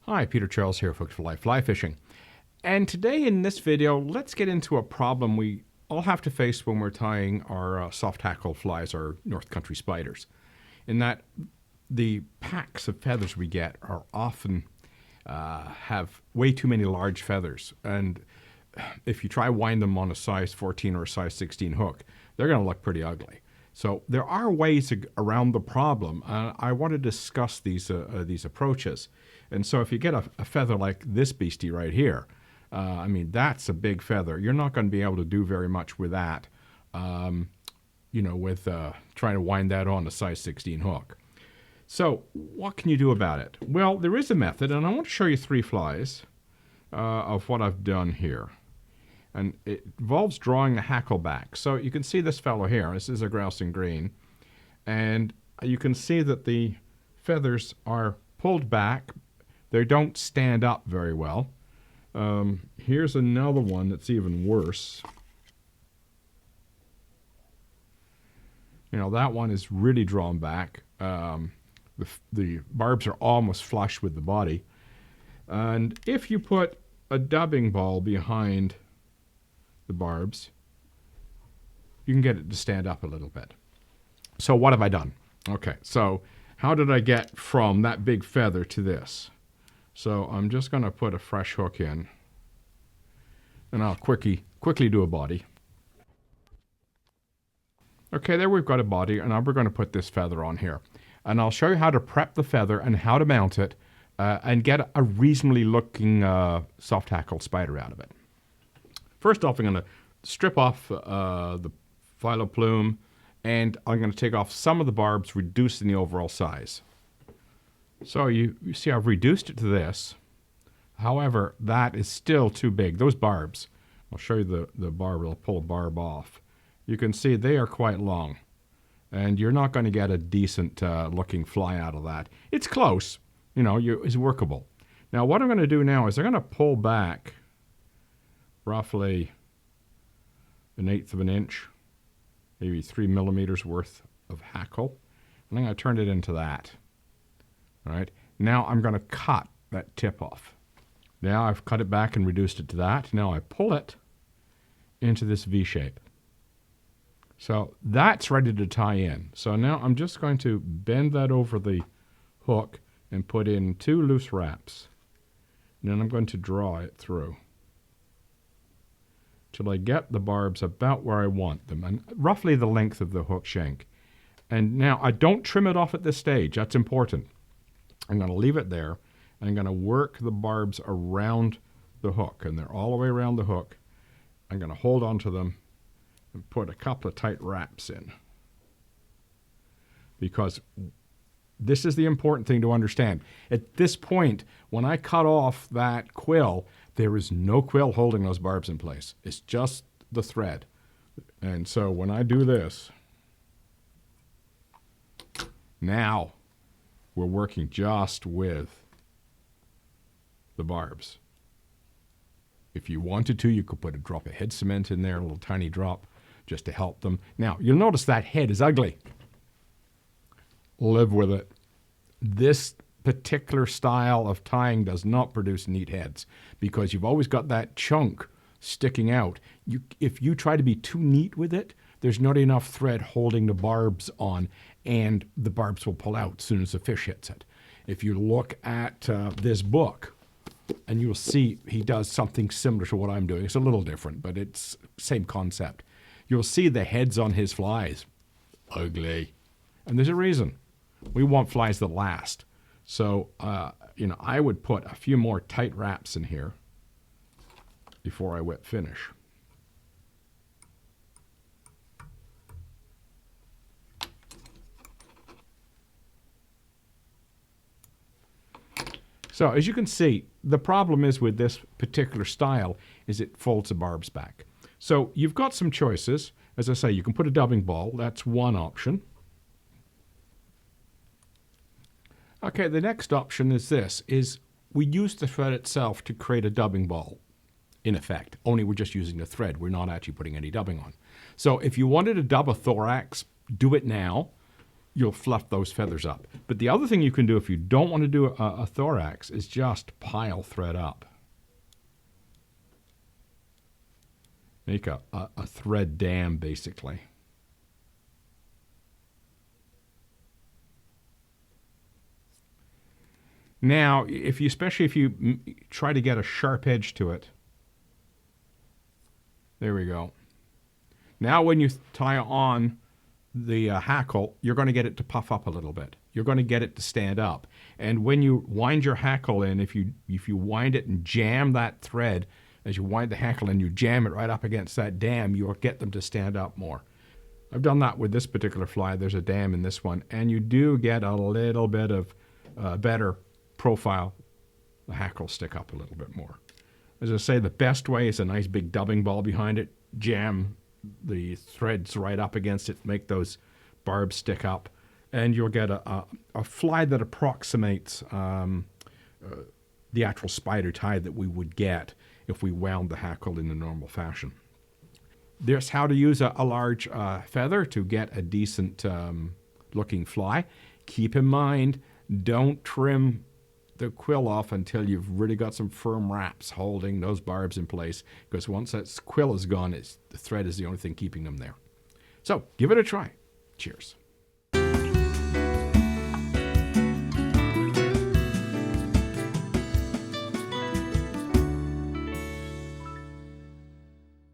Hi, Peter Charles here, folks, for Life Fly Fishing. And today in this video, let's get into a problem we all have to face when we're tying our soft hackle flies, or North Country spiders. In that the packs of feathers we get are often have way too many large feathers. And if you try wind them on a size 14 or a size 16 hook, they're going to look pretty ugly. So there are ways around the problem. I want to discuss these approaches. And so if you get a feather like this beastie right here, I mean, that's a big feather. You're not going to be able to do very much with that, with trying to wind that on a size 16 hook. So what can you do about it? Well, there is a method, and I want to show you 3 flies of what I've done here. And it involves drawing the hackle back. So you can see this fellow here. This is a Grouse Green. And you can see that the feathers are pulled back. They don't stand up very well. Here's another one that's even worse. You know, that one is really drawn back. The barbs are almost flush with the body. And if you put a dubbing ball behind the barbs, you can get it to stand up a little bit. So what have I done? Okay, so how did I get from that big feather to this? So I'm just going to put a fresh hook in, and I'll quickly do a body. Okay, there we've got a body, and now we're going to put this feather on here. And I'll show you how to prep the feather and how to mount it and get a reasonably looking soft hackle spider out of it. First off, I'm going to strip off the phyllo plume, and I'm going to take off some of the barbs, reducing the overall size. So you see I've reduced it to this. However, that is still too big. Those barbs, I'll show you the barb, I'll pull a barb off. You can see they are quite long, and you're not going to get a decent looking fly out of that. It's close, it's workable. Now what I'm going to do now is I'm going to pull back roughly 1/8 of an inch, maybe 3 millimeters worth of hackle. And I'm going to turn it into that. All right. Now I'm going to cut that tip off. Now I've cut it back and reduced it to that. Now I pull it into this V shape. So that's ready to tie in. So now I'm just going to bend that over the hook and put in 2 loose wraps. And then I'm going to draw it through till I get the barbs about where I want them, and roughly the length of the hook shank. And now I don't trim it off at this stage. That's important. I'm going to leave it there, and I'm going to work the barbs around the hook, and they're all the way around the hook. I'm going to hold on to them and put a couple of tight wraps in, because this is the important thing to understand. At this point, when I cut off that quill, there is no quill holding those barbs in place. It's just the thread. And so when I do this, now we're working just with the barbs. If you wanted to, you could put a drop of head cement in there, a little tiny drop, just to help them. Now, you'll notice that head is ugly. Live with it. This particular style of tying does not produce neat heads, because you've always got that chunk sticking out. If you try to be too neat with it, there's not enough thread holding the barbs on, and the barbs will pull out as soon as the fish hits it. If you look at this book, and you'll see he does something similar to what I'm doing. It's a little different, but it's same concept. You'll see the heads on his flies. Ugly. And there's a reason. We want flies that last. So, I would put a few more tight wraps in here before I wet finish. So, as you can see, the problem is with this particular style is it folds the barbs back. So, you've got some choices. As I say, you can put a dubbing ball. That's one option. Okay, the next option is this, we use the thread itself to create a dubbing ball, in effect, only we're just using the thread. We're not actually putting any dubbing on. So if you wanted to dub a thorax, do it now. you'll fluff those feathers up. But the other thing you can do if you don't want to do a thorax is just pile thread up. Make a thread dam, basically. Now, especially if you try to get a sharp edge to it, there we go. Now when you tie on the hackle, you're going to get it to puff up a little bit. You're going to get it to stand up. And when you wind your hackle in, if you wind it and jam that thread, as you wind the hackle and you jam it right up against that dam, you'll get them to stand up more. I've done that with this particular fly. There's a dam in this one, and you do get a little bit of better profile. The hackle stick up a little bit more. As I say, the best way is a nice big dubbing ball behind it. Jam the threads right up against it, make those barbs stick up, and you'll get a fly that approximates the actual spider tie that we would get if we wound the hackle in the normal fashion. There's how to use a large feather to get a decent looking fly. Keep in mind, don't trim the quill off until you've really got some firm wraps holding those barbs in place, because once that quill is gone, the thread is the only thing keeping them there. So give it a try. Cheers.